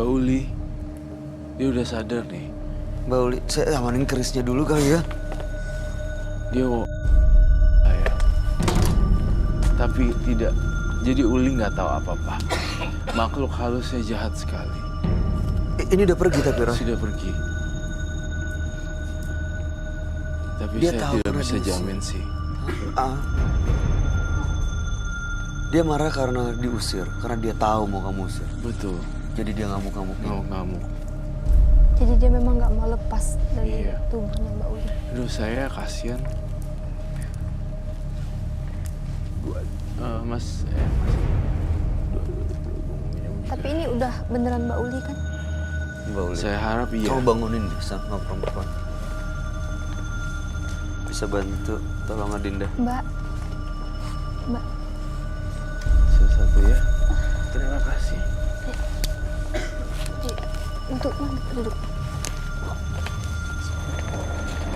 Mbak Uli, dia udah sadar nih. Mbak Uli, saya amanin kerisnya dulu kali ya. Dia mau saya, tapi tidak. Jadi Uli nggak tahu apa-apa. Makhluk halusnya jahat sekali. Ini udah pergi tapi Roy. Sudah pergi. Tapi Dia saya tahu tidak bisa radiasi. jamin sih. Dia marah karena diusir, karena dia tahu mau kamu usir. Betul. Jadi dia ngamuk-ngamuk. Ngamuk-ngamuk. Jadi dia memang nggak mau lepas dari Iya. tubuhnya Mbak Uli. Aduh, saya kasihan. Buat Mas. Tapi ini udah beneran Mbak Uli kan? Mbak Uli. Saya harap iya. Kamu bangunin bisa nggak perempuan? Bisa bantu, tolong Adinda. Mbak. Satu ya. Terima kasih. Untuk mana duduk?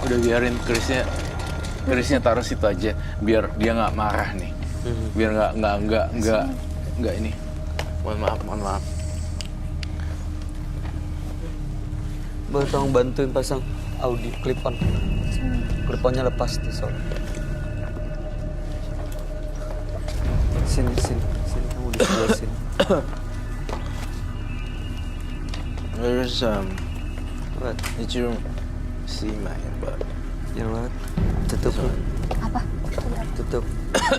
Udah biarin kerisnya taruh situ aja, biar dia nggak marah nih. Biar nggak ini. Mohon maaf. Mbak tolong bantuin pasang audio clip-on. Clip-onnya lepas tuh soalnya. Sini kamu di sebelah sini. There's What? did you see my butt? Yang what? Tutup. Apa? Tutup.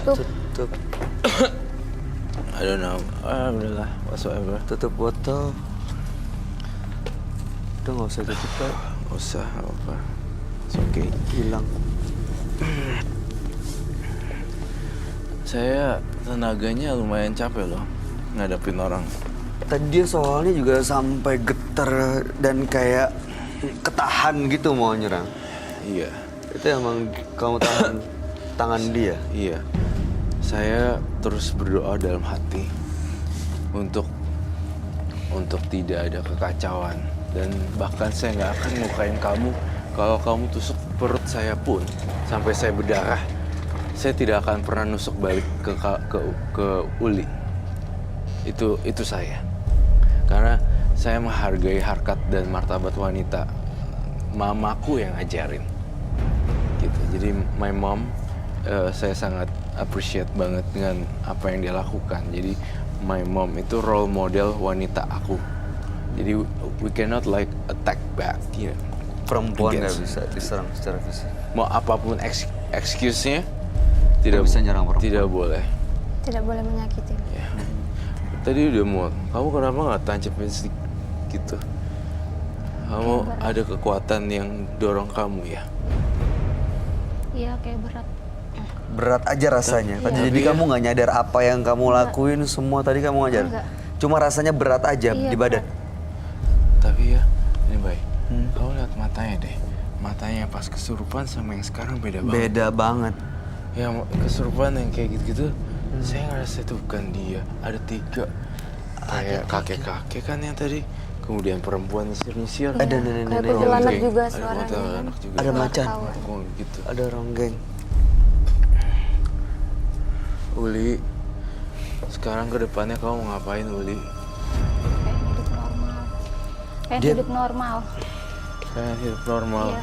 Tutup. Tutup. I don't know. Udahlah, whatsoever. Tutup botol. Udah nggak usah tutup kan? Nggak usah apa. It's okay. Hilang. Saya tenaganya lumayan capek loh ngadepin orang. Tadi dia soalnya juga sampai getar dan kayak ketahan gitu mau nyerang. Iya. Itu emang kamu tahan tangan dia. Iya. Saya terus berdoa dalam hati untuk tidak ada kekacauan, dan bahkan saya nggak akan ngukain kamu. Kalau kamu tusuk perut saya pun sampai saya berdarah, saya tidak akan pernah nusuk balik ke Uli. Itu saya. Karena saya menghargai harkat dan martabat wanita. Mamaku yang ngajarin. Gitu. Jadi my mom, saya sangat appreciate banget dengan apa yang dia lakukan. Jadi my mom itu role model wanita aku. Jadi we cannot like attack back, you know. Perempuan nggak Against. bisa diserang secara fisik. Mau apapun excuse-nya, tidak bisa nyerang perempuan. Tidak boleh. Tidak boleh menyakiti. Ya. Tadi udah mau, kamu kenapa nggak tancapin sedikit gitu? Kamu ada kekuatan yang dorong kamu ya? Iya, kayak berat. Berat aja rasanya. Tadi Tapi jadi ya- kamu nggak nyadar apa yang kamu lakuin semua tadi kamu ngajar. Enggak. Cuma rasanya berat aja Iya, di badan. Tapi ya, ini baik. Kamu lihat matanya deh. Matanya pas kesurupan sama yang sekarang beda banget. Beda banget. Yang kesurupan yang kayak gitu-gitu, saya ngerasa itu bukan dia. Ada 3. Kayak kakek-kakek kan yang tadi. Kemudian perempuan nyisir-nyisir. Ada Kayak nenek-nenek. kuntilanak Ronggeng. juga Ada suaranya. kuntilanak juga. Ada macan. Kok gitu. Ada ronggeng. Uli, sekarang ke depannya kamu mau ngapain, Uli? Kayak hidup normal. Kayak Dia- hidup normal. Kayak hidup normal. Iya.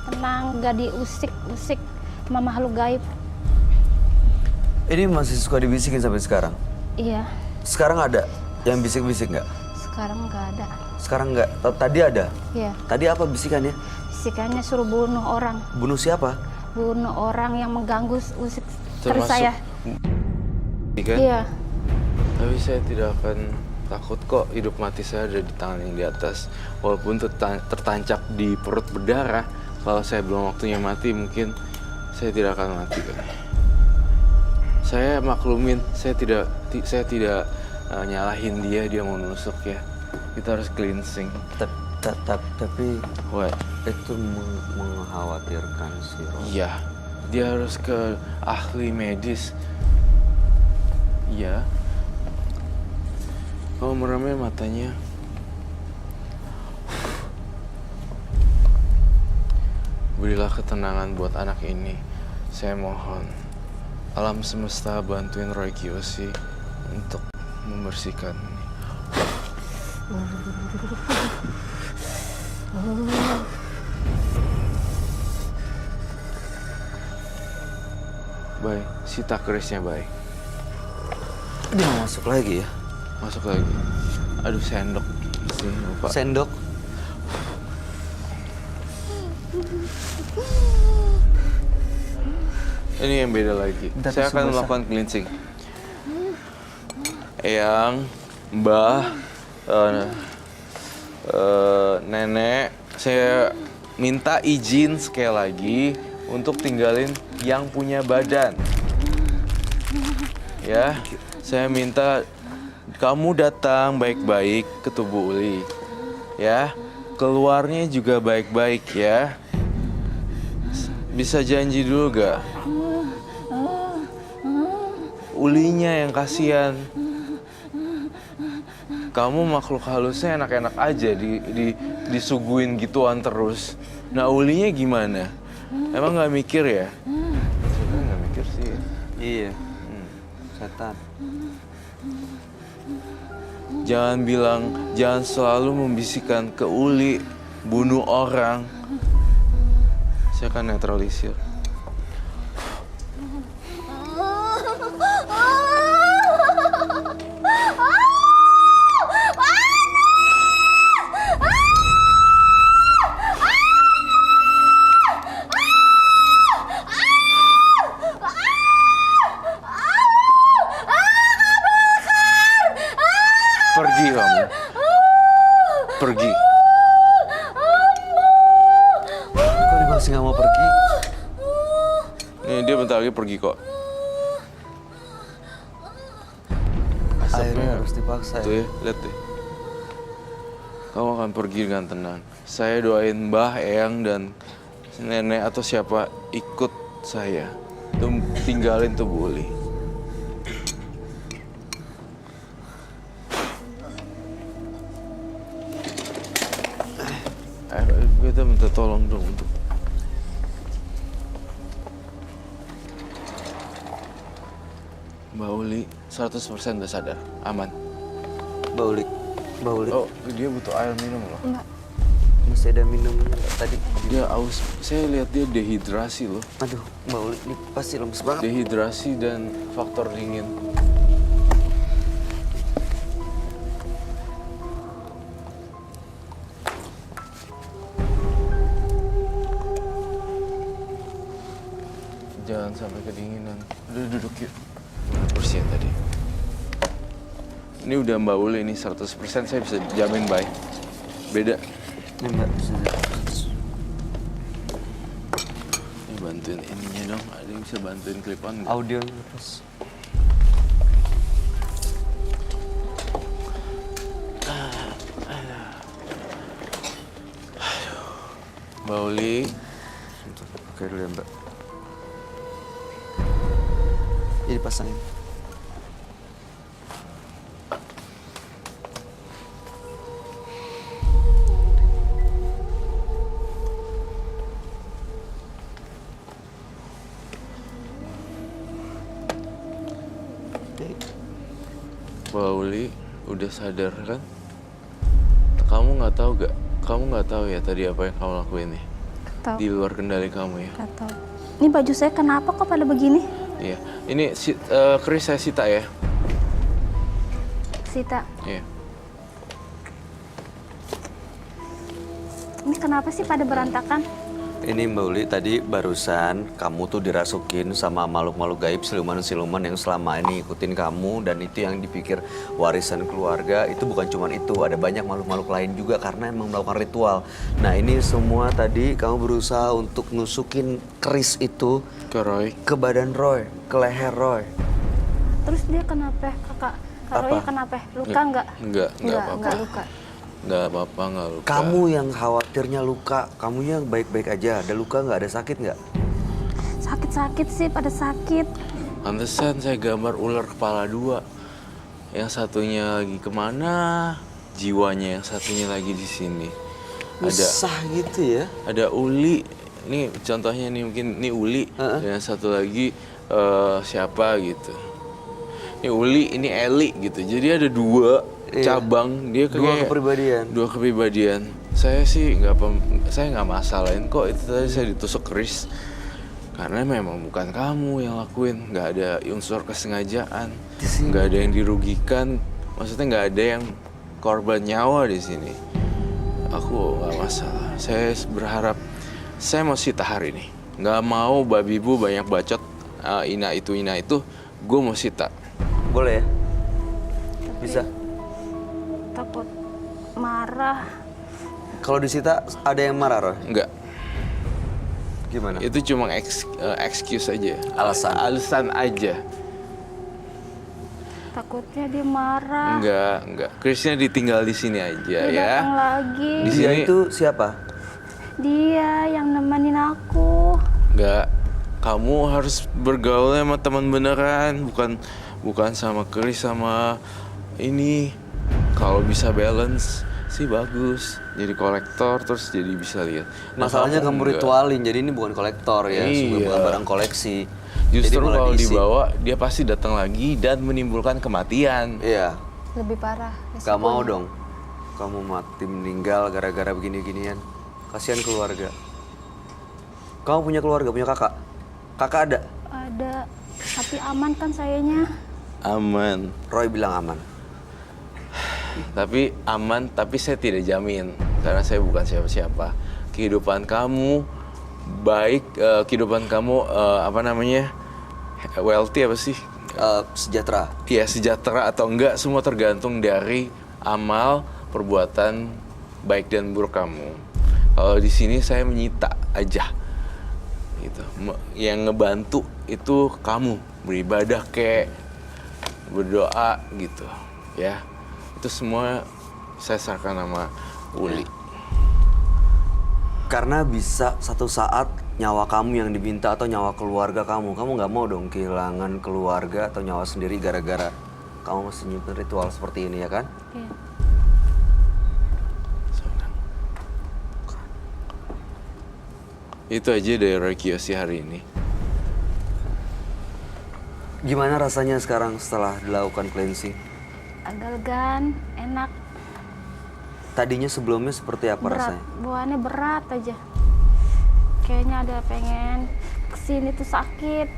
Tenang, gak diusik-usik sama makhluk gaib. Ini masih suka dibisikin sampai sekarang. Iya, Sekarang ada yang bisik-bisik nggak? sekarang gak ada. Sekarang nggak. Tadi ada. Iya, Tadi apa bisikannya? bisikannya suruh bunuh orang. Bunuh siapa? Bunuh orang yang mengganggu usik Termasuk saya. kan? Iya, Tapi saya tidak akan takut kok, hidup mati saya ada di tangan yang di atas. Walaupun tertancap di perut berdarah, kalau saya belum waktunya mati mungkin saya tidak akan mati kan. Saya maklumin, saya tidak nyalahin dia mau nusuk ya. Kita harus cleansing. Tapi What? itu mengkhawatirkan si Ron. Iya, dia harus ke ahli medis. Iya. Kamu meremnya matanya. Berilah ketenangan buat anak ini. Saya mohon. Alam semesta bantuin Roy Kiyoshi untuk membersihkan ini. Bay, sita kerisnya, Bay. Dia mau masuk lagi ya? Masuk lagi. Aduh, sendok. Sih, lupa. Sendok. Ini yang beda lagi. Bentar, Saya tisu akan basah. melakukan cleansing. Eyang, Mbah, Nenek, saya minta izin sekali lagi untuk tinggalin yang punya badan. Ya, saya minta kamu datang baik-baik ke tubuh Uli. Ya, keluarnya juga baik-baik ya. Bisa janji dulu gak? Ulinya yang kasihan. Kamu makhluk halusnya enak-enak aja disuguhin gituan terus. Nah, Ulinya gimana? Emang nggak mikir ya? Sebenarnya nggak mikir sih. Iya. Setan. Jangan selalu membisikkan ke Uli, bunuh orang. Saya akan netralisir. Pergi kamu. Pergi. Kok dia masih nggak mau pergi? Nih, dia bentar lagi pergi kok. Akhirnya harus dipaksa Tuh ya. ya, lihat deh. Kamu akan pergi dengan tenang. Saya doain Mbah, Eyang, dan Nenek atau siapa ikut saya. Tuh, tinggalin tubuh Uli. Kita minta tolong dong untuk Mbak Uli 100% udah sadar, aman. Baulik. Oh, dia butuh air minum loh. Enggak. Masih ada minumnya nggak tadi? Dia aus, saya lihat dia dehidrasi loh. Aduh, Baulik ini pasti lemes banget. Dehidrasi dan faktor dingin. Jangan sampai kedinginan. Udah duduk yuk. Mana kursinya tadi? Ini udah Mbak Uli, ini 100% saya bisa jamin baik. Beda. Ini Mbak, sudah. Ini bantuin ininya dong. Ada yang bisa bantuin clip-on nggak? Audionya terus. Mbak Uli. Oke dulu ya Mbak. Ini pasangin. Mbak Uli udah sadar kan? Kamu nggak tahu gak? Kamu nggak tahu ya tadi apa yang kamu lakuin nih? Tahu. Di luar kendali kamu ya? Nggak tahu. Ini baju saya kenapa kok pada begini? Iya. Ini keris saya sita ya? Sita, Iya. ini kenapa sih pada berantakan? Ini Mbak Uli, tadi barusan kamu tuh dirasukin sama makhluk-makhluk gaib, siluman-siluman yang selama ini ikutin kamu. Dan itu yang dipikir warisan keluarga, itu bukan cuma itu. Ada banyak makhluk-makhluk lain juga karena emang melakukan ritual. Nah ini semua tadi kamu berusaha untuk nusukin keris itu Ke Roy. ke badan Roy, ke leher Roy. Terus dia kenapa, kakak? Kak Roy kenapa? Luka nggak? Enggak apa-apa. Nggak luka. Nggak apa-apa, nggak luka. Kamu yang khawatirnya luka, kamunya baik-baik aja. Ada luka nggak? Ada sakit nggak? Sakit-sakit sih, pada sakit. Pantesan saya gambar ular kepala 2. Yang satunya lagi kemana, jiwanya yang satunya lagi di sini. Susah gitu ya? Ada Uli. Nih contohnya nih mungkin ini Uli. Dan yang satu lagi siapa gitu. Ini Uli, ini Eli gitu. Jadi ada 2 Iya. cabang, dia Dua kayak kepribadian. dua kepribadian. Saya sih saya nggak masalahin kok itu tadi saya ditusuk keris. Karena memang bukan kamu yang lakuin, nggak ada unsur kesengajaan, nggak ada yang dirugikan, maksudnya nggak ada yang korban nyawa di sini. Aku nggak masalah. Saya berharap saya mau sita hari ini, nggak mau babi bu banyak bacot ina itu, gue mau sita. Boleh ya? Bisa. Takut marah. Kalau disita ada yang marah, Roy? Nggak, Gimana? itu cuma excuse aja, alasan aja. Takutnya dia marah. Enggak. Krisnya ditinggal di sini aja Dia ya. datang lagi. Di Dia sini itu siapa? Dia yang nemenin aku. enggak. Kamu harus bergaul sama teman beneran, bukan sama Kris sama ini. Kalau bisa balance sih bagus. Jadi kolektor terus jadi bisa lihat. Nah, Masalahnya kamu enggak. ritualin, jadi ini bukan kolektor ya, Iya. bukan barang koleksi. Justru Jadi malah kalau diisi. dibawa dia pasti datang lagi dan menimbulkan kematian. Iya, Lebih parah. gak mau dong. Kamu mati meninggal gara-gara begini-ginian. Kasihan keluarga. Kamu punya keluarga, punya kakak? Kakak ada? Ada. Tapi aman kan sayanya. Aman. Roy bilang aman. Tapi aman, tapi saya tidak jamin karena saya bukan siapa-siapa. Kehidupan kamu baik, kehidupan kamu apa namanya, wealthy apa sih? Sejahtera. Ya sejahtera atau enggak semua tergantung dari amal perbuatan baik dan buruk kamu. Kalau di sini saya menyita aja, gitu. Yang ngebantu itu kamu beribadah kek, berdoa gitu, ya. Itu semua saya serahkan sama Uli. Karena bisa satu saat nyawa kamu yang diminta atau nyawa keluarga kamu nggak mau dong kehilangan keluarga atau nyawa sendiri gara-gara kamu masih nyimpen ritual seperti ini ya kan? Iya. Itu aja dari Roy Kiyoshi hari ini. Gimana rasanya sekarang setelah dilakukan cleansing? Agak legan, enak. Tadinya sebelumnya seperti apa Berat. rasanya? Bawaannya berat aja. Kayaknya ada pengen kesini tuh sakit.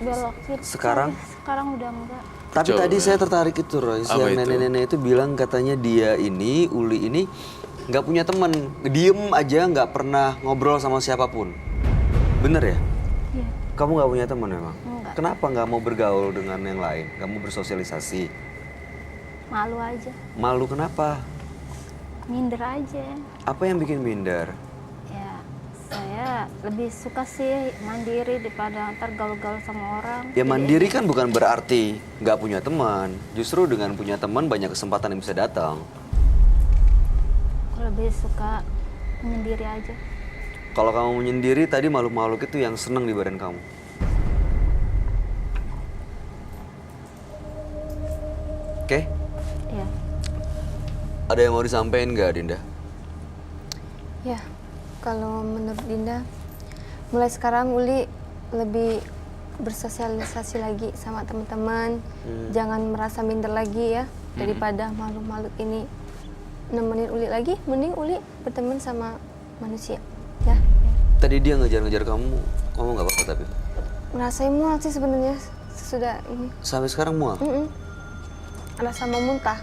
Belokin. Sekarang? Sekarang udah enggak. Tapi Coba. tadi saya tertarik itu Roy, si Apa yang itu? nenek-nenek itu bilang katanya dia ini, Uli ini nggak punya teman, diem aja nggak pernah ngobrol sama siapapun. Bener ya? Iya. Kamu nggak punya teman memang? Enggak. Kenapa nggak mau bergaul dengan yang lain? Nggak mau bersosialisasi? Malu aja. Malu kenapa? Minder aja. Apa yang bikin minder? Ya, saya lebih suka sih mandiri daripada ntar gaul-gaul sama orang. Ya Jadi, mandiri kan bukan berarti nggak punya teman. Justru dengan punya teman banyak kesempatan yang bisa datang. aku lebih suka menyendiri aja. Kalau kamu menyendiri, tadi makhluk-makhluk itu yang senang di badan kamu. Oke? Ya. Ada yang mau disampaikan nggak, Dinda? Ya, kalau menurut Dinda, mulai sekarang Uli lebih bersosialisasi lagi sama teman-teman. Jangan merasa minder lagi ya, daripada makhluk-makhluk ini nemenin Uli lagi. Mending Uli berteman sama manusia, ya. Tadi dia ngejar-ngejar kamu nggak apa-apa tapi? Ngerasain mual sih sebenarnya sudah ini. Sampai sekarang mual? Rasa mau muntah.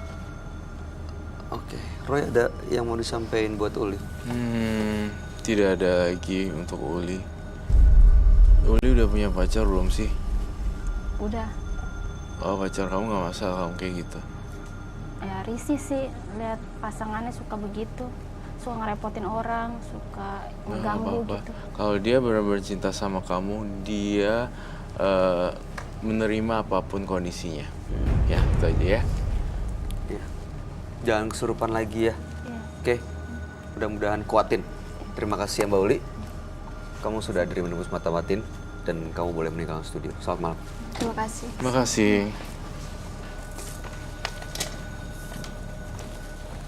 Oke. Roy, ada yang mau disampaikan buat Uli? Tidak ada lagi untuk Uli. Uli udah punya pacar belum sih? Udah. Oh, pacar kamu nggak masalah kamu kayak gitu? Ya risih sih lihat pasangannya suka begitu. Suka ngerepotin orang, suka Nggak mengganggu apa-apa. gitu. Kalau dia benar-benar cinta sama kamu, dia menerima apapun kondisinya. Ya, itu aja ya. Iya. Jangan kesurupan lagi ya. Iya. Oke. Mudah-mudahan kuatin. Terima kasih ya Mbak Uli. Kamu sudah dari menembus mata batin dan kamu boleh meninggalkan studio. Selamat malam. Terima kasih. Terima kasih.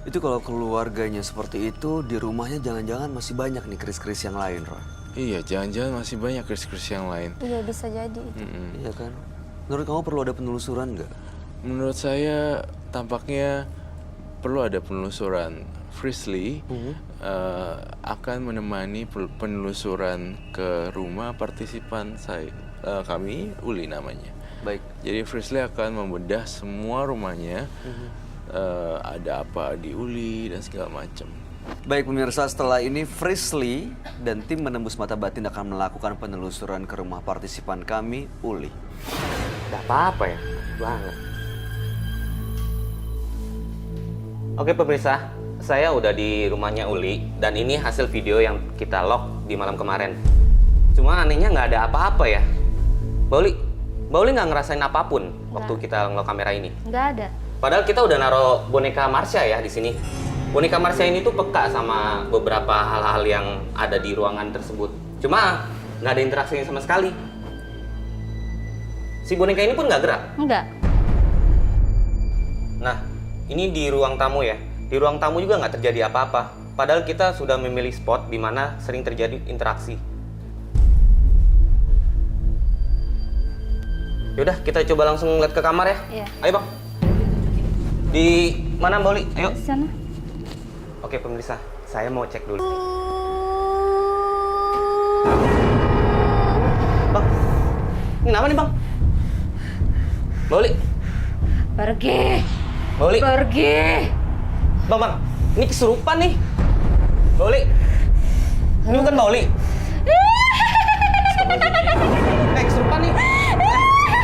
Itu kalau keluarganya seperti itu, di rumahnya jangan-jangan masih banyak nih keris-keris yang lain, Roy. Iya, jangan-jangan masih banyak keris-keris yang lain. Iya, bisa jadi. Iya kan? Menurut kamu perlu ada penelusuran nggak? Menurut saya tampaknya perlu ada penelusuran. Frisley akan menemani penelusuran ke rumah partisipan kami, Uli namanya. Baik. Jadi Frisley akan membedah semua rumahnya, ada apa di Uli dan segala macam. Baik pemirsa, setelah ini Frisley dan tim Menembus Mata Batin akan melakukan penelusuran ke rumah partisipan kami, Uli. Gak apa-apa ya, banget. Oke pemirsa, saya udah di rumahnya Uli dan ini hasil video yang kita log di malam kemarin. Cuma anehnya nggak ada apa-apa ya. Mbak Uli nggak ngerasain apapun waktu kita ngelok kamera ini. Nggak ada. Padahal kita udah naruh boneka Marsha ya di sini. Boneka Marsha ini tuh peka sama beberapa hal-hal yang ada di ruangan tersebut. Cuma nggak ada interaksinya sama sekali. Si boneka ini pun nggak gerak. Nggak. Nah, ini di ruang tamu ya. Di ruang tamu juga nggak terjadi apa-apa. Padahal kita sudah memilih spot di mana sering terjadi interaksi. Yaudah, kita coba langsung lihat ke kamar ya. Iya. Ayo bang. Di mana Mbak Uli? Ayo. Di sana. Oke pemirsa, saya mau cek dulu. Bang, ini apa nih bang? Mbak Uli. Pergi. Mbak Uli. Pergi. Bang, ini kesurupan nih. Mbak Uli. Ini bukan Mbak Uli. Kesurupan nih.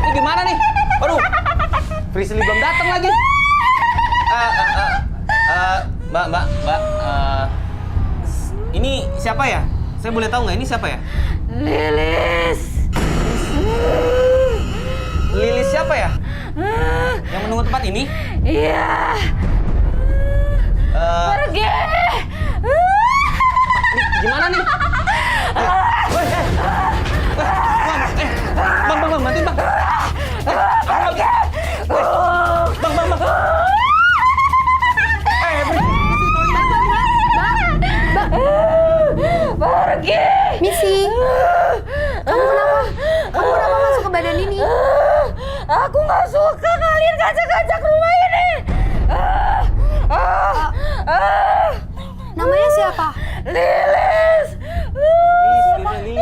Ini gimana nih? Waduh, Frisley belum datang lagi. Mbak, ini siapa ya? Saya boleh tahu nggak ini siapa ya? Lilis. Lilis siapa ya? Yang menunggu tempat ini? Iya. Pergi. Gimana nih? Bang, bantuin bang. Bang. Pergi. Misi, kamu kenapa? Kamu kenapa masuk ke badan ini? Aku nggak suka kalian kacak-kacak rumah ini. Namanya siapa? Lilis. Lilis.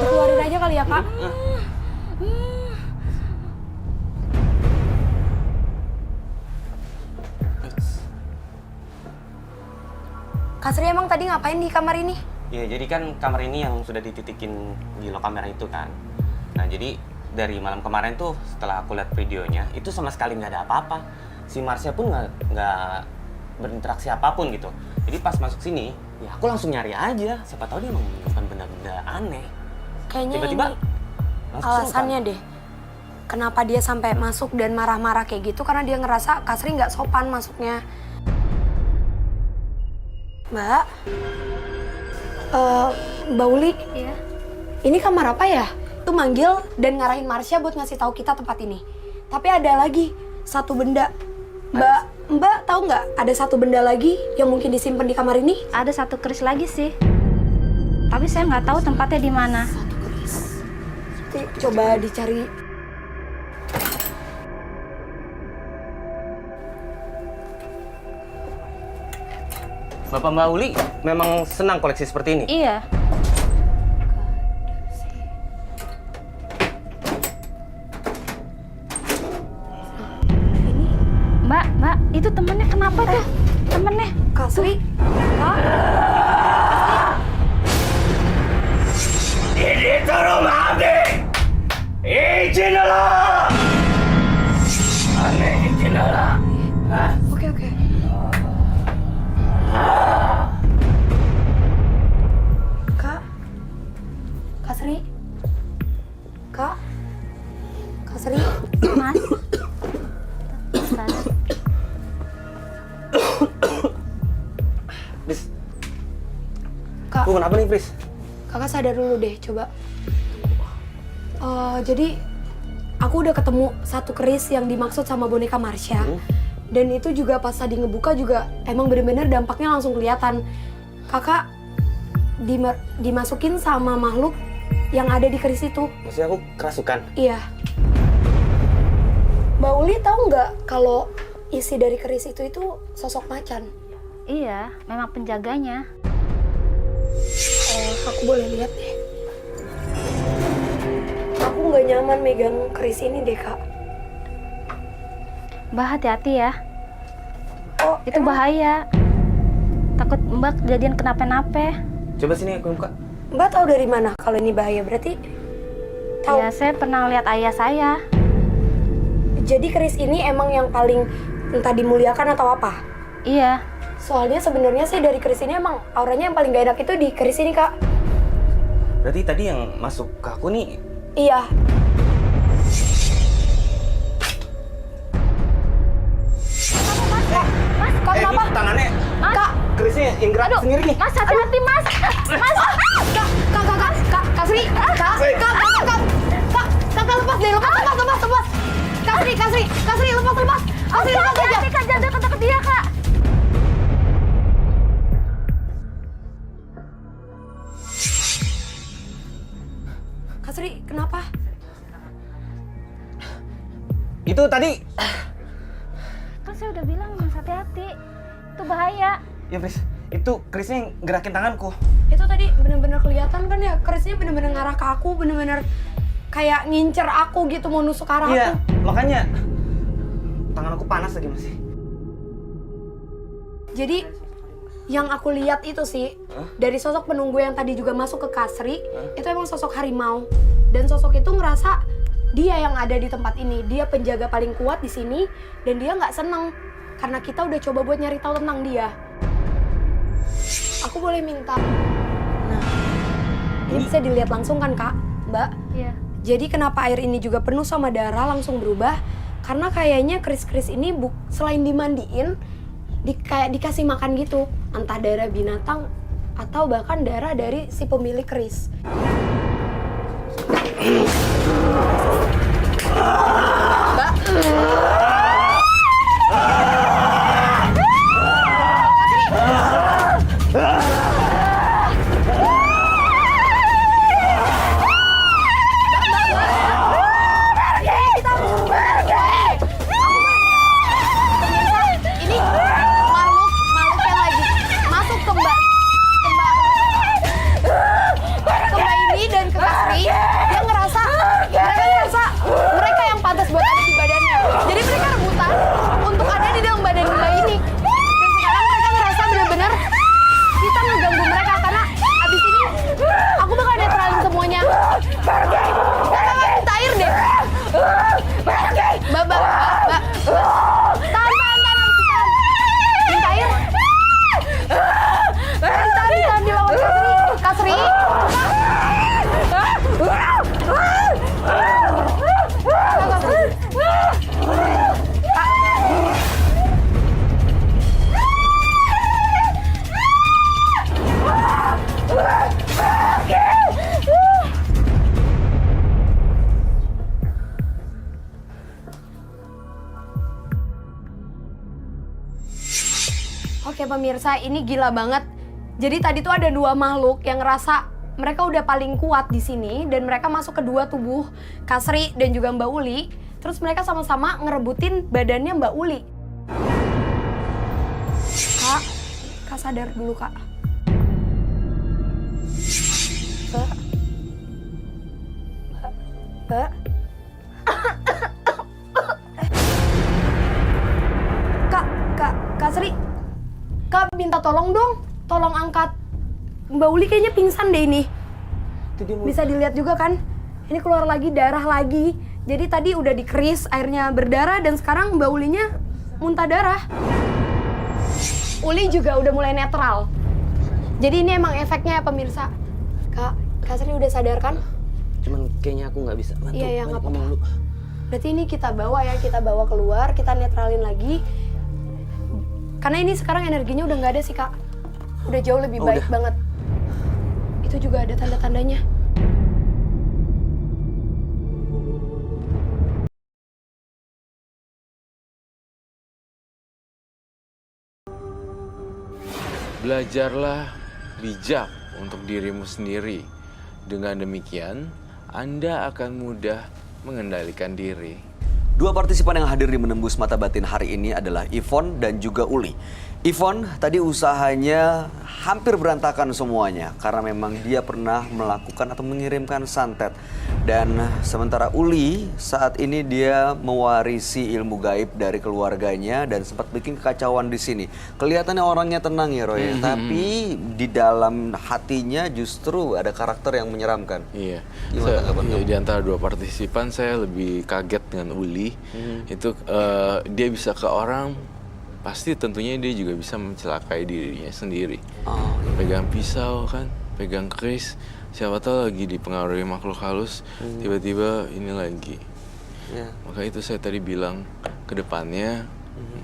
Keluarin aja kali ya, Kak. Kak Sri emang tadi ngapain di kamar ini? Ya, jadi kan kamar ini yang sudah dititikin di lock kamera itu kan. Nah, jadi dari malam kemarin tuh setelah aku lihat videonya, itu sama sekali nggak ada apa-apa. Si Marsha pun nggak berinteraksi apapun gitu. Jadi pas masuk sini, ya aku langsung nyari aja. Siapa tahu dia menemukan benda-benda aneh. Kayaknya Tiba-tiba ini langsung alasannya deh. Kenapa dia sampai masuk dan marah-marah kayak gitu? Karena dia ngerasa Kak Sri nggak sopan masuknya. Mbak, Mbak Uli, Iya. ini kamar apa ya? Tuh manggil dan ngarahin Marsha buat ngasih tahu kita tempat ini. Tapi ada lagi satu benda. Mbak tahu nggak ada satu benda lagi yang mungkin disimpan di kamar ini? Ada satu keris lagi sih. Tapi saya nggak tahu tempatnya di mana. Satu keris. Coba dicari. Bapak Mbak Uli memang senang koleksi seperti ini. Iya. Mbak, itu temennya kenapa tuh? Temennya. Kak Sri. Ini tuh rumah abdi. Izinlah. Aneh izinlah. Oke. Kak Sri. Kak Sri. Mas. Pris, Kak, lu kenapa nih, Pris? Kakak sadar dulu deh, coba. Jadi aku udah ketemu satu keris yang dimaksud sama boneka Marsha. Dan itu juga pas tadi ngebuka juga emang bener-bener dampaknya langsung kelihatan. Kakak dimasukin sama makhluk yang ada di keris itu. Maksudnya aku kerasukan. Iya. Mbak Uli tahu nggak kalau isi dari keris itu sosok macan? Iya, memang penjaganya. Aku boleh lihat deh. Aku nggak nyaman megang keris ini deh, Kak. Mbak hati-hati ya. Oh, Itu bahaya. Takut Mbak kejadian kenapa-napa. Coba sini aku buka. Mbak tahu dari mana kalau ini bahaya? Berarti tahu. Ya, saya pernah lihat ayah saya. Jadi keris ini emang yang paling entah dimuliakan atau apa? Iya. Soalnya sebenarnya sih dari keris ini emang auranya yang paling gak enak itu di keris ini, Kak. Berarti tadi yang masuk ke aku nih. Iya. Mas, kok kenapa? Ini tangannya. Mas. Kak, kerisnya yang gerak Aduh, sendiri nih. Mas hati-hati Mas. Mas. Kak Sri, Kak lepas deh, lepas. Kak Sri, lepas aja. Hati-hati Kak, jangan deket-deket dia Kak. Kak Sri, kenapa? Itu tadi. Kan saya udah bilang Mas hati-hati. Itu bahaya. Ya, Pris. Itu kerisnya yang gerakin tanganku. Itu tadi bener-bener kelihatan kan ya, kerisnya bener-bener ngarah ke aku, bener-bener kayak ngincer aku gitu, mau nusuk ke arah Iya, aku. makanya tangan aku panas lagi masih. Jadi yang aku lihat itu sih, dari sosok penunggu yang tadi juga masuk ke Kasri, itu emang sosok harimau. Dan sosok itu ngerasa dia yang ada di tempat ini, dia penjaga paling kuat di sini, dan dia nggak seneng karena kita udah coba buat nyari tahu tentang dia. Aku boleh minta. Nah, ini bisa dilihat langsung kan Kak, Mbak? Iya. Jadi kenapa air ini juga penuh sama darah langsung berubah? Karena kayaknya keris-keris ini selain dimandiin, kayak dikasih makan gitu. Entah darah binatang atau bahkan darah dari si pemilik keris. Mbak. Oke pemirsa, ini gila banget. Jadi tadi tuh ada dua makhluk yang ngerasa mereka udah paling kuat di sini dan mereka masuk ke dua tubuh Kasri dan juga Mbak Uli. Terus mereka sama-sama ngerebutin badannya Mbak Uli. Kak sadar dulu Kak. Mbak. Kak Sri. Kak minta tolong dong, tolong angkat Mbak Uli kayaknya pingsan deh ini. Bisa dilihat juga kan, ini keluar lagi darah lagi. Jadi tadi udah dikeris, airnya berdarah dan sekarang Mbak Ulinya muntah darah. Uli juga udah mulai netral. Jadi ini emang efeknya ya pemirsa. Kak Sri udah sadar kan? Cuman kayaknya aku nggak bisa bantu. Iya nggak apa-apa. Berarti ini kita bawa ya, kita bawa keluar, kita netralin lagi. Karena ini sekarang energinya udah nggak ada sih Kak. Udah jauh lebih baik banget. Itu juga ada tanda-tandanya. Belajarlah bijak untuk dirimu sendiri. Dengan demikian, Anda akan mudah mengendalikan diri. Dua partisipan yang hadir di Menembus Mata Batin hari ini adalah Ivon dan juga Uli. Ivon tadi usahanya hampir berantakan semuanya karena memang dia pernah melakukan atau mengirimkan santet. Dan sementara Uli saat ini dia mewarisi ilmu gaib dari keluarganya dan sempat bikin kekacauan di sini. Kelihatannya orangnya tenang ya Roy, tapi di dalam hatinya justru ada karakter yang menyeramkan. Iya. Gimana tanggapan kamu? Di antara dua partisipan saya lebih kaget dengan Uli. Itu dia bisa ke orang, pasti tentunya dia juga bisa mencelakai dirinya sendiri. Oh, Pegang pisau kan, pegang keris. Siapa tahu lagi dipengaruhi makhluk halus, tiba-tiba ini lagi. iya. Maka itu saya tadi bilang ke depannya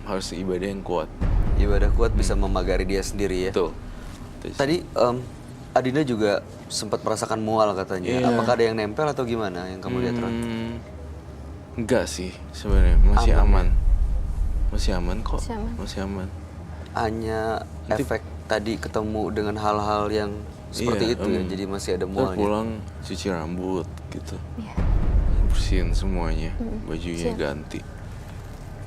harus ibadah yang kuat. Ibadah kuat bisa memagari dia sendiri ya. Betul. Tadi Adinda juga sempat merasakan mual katanya. Iya. Apakah ada yang nempel atau gimana yang kamu lihat Roy? Enggak sih sebenarnya, masih Aman, aman. Masih aman kok. Masih aman. Masih aman. Hanya efek tadi ketemu dengan hal-hal yang seperti Iya, itu ya, jadi masih ada Ntar mualnya. pulang cuci rambut gitu. Iya. Bersihin semuanya, bajunya Siap. ganti.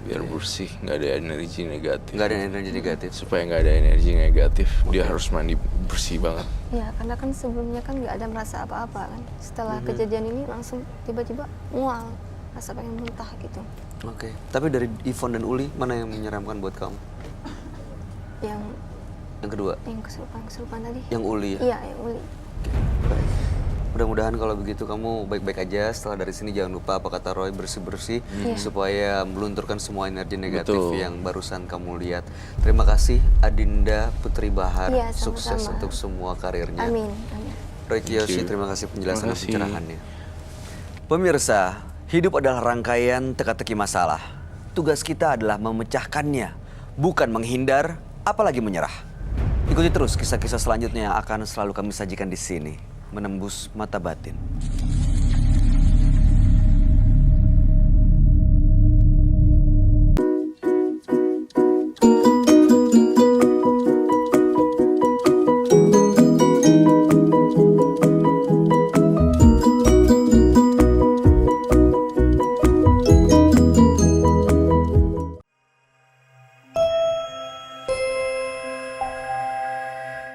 Biar bersih, nggak ada energi negatif. Nggak ada energi negatif. Supaya nggak ada energi negatif, dia harus mandi bersih banget. Iya, karena kan sebelumnya kan nggak ada merasa apa-apa kan. Setelah kejadian ini langsung tiba-tiba mual, rasa pengen muntah gitu. Oke. Tapi dari Ivon dan Uli, mana yang menyeramkan buat kamu? Yang Yang kedua, kesurupan tadi. yang Uli ya? Iya, yang Uli. Baik. Mudah-mudahan kalau begitu kamu baik-baik aja. Setelah dari sini jangan lupa apa kata Roy, bersih-bersih supaya melunturkan semua energi negatif Betul. yang barusan kamu lihat. Terima kasih Adinda Putri Bahar. Iya, Sukses sama-sama. untuk semua karirnya. Amin, amin. Roy Kiyoshi, you. terima kasih penjelasan dan Terima kasih. pencerahannya. Pemirsa, hidup adalah rangkaian teka-teki masalah. Tugas kita adalah memecahkannya, bukan menghindar, apalagi menyerah. Ikuti terus kisah-kisah selanjutnya yang akan selalu kami sajikan di sini. Menembus Mata Batin.